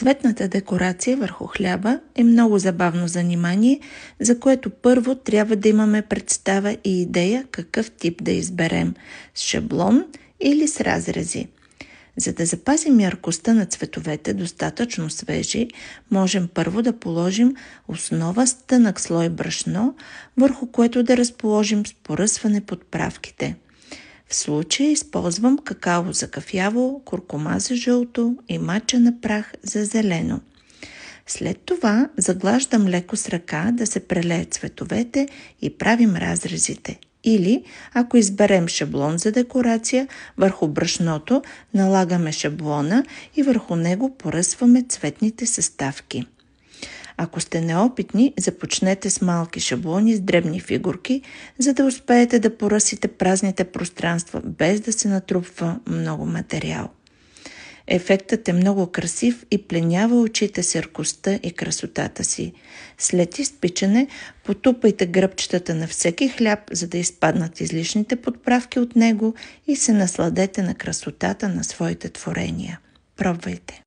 Цветната декорация върху хляба е много забавно занимание, за което първо трябва да имаме представа и идея какъв тип да изберем – с шаблон или с разрези. За да запазим яркостта на цветовете достатъчно свежи, можем първо да положим основа с тънък слой брашно, върху което да разположим с поръсване подправките. В случая използвам какао за кафяво, куркума за жълто и мача на прах за зелено. След това заглаждам леко с ръка да се прелеят цветовете и правим разрезите. Или, ако изберем шаблон за декорация, върху брашното налагаме шаблона и върху него поръсваме цветните съставки. Ако сте неопитни, започнете с малки шаблони с дребни фигурки, за да успеете да поръсите празните пространства, без да се натрупва много материал. Ефектът е много красив и пленява очите с яркостта и красотата си. След изпичане потупайте гръбчетата на всеки хляб, за да изпаднат излишните подправки от него и се насладете на красотата на своите творения. Пробвайте!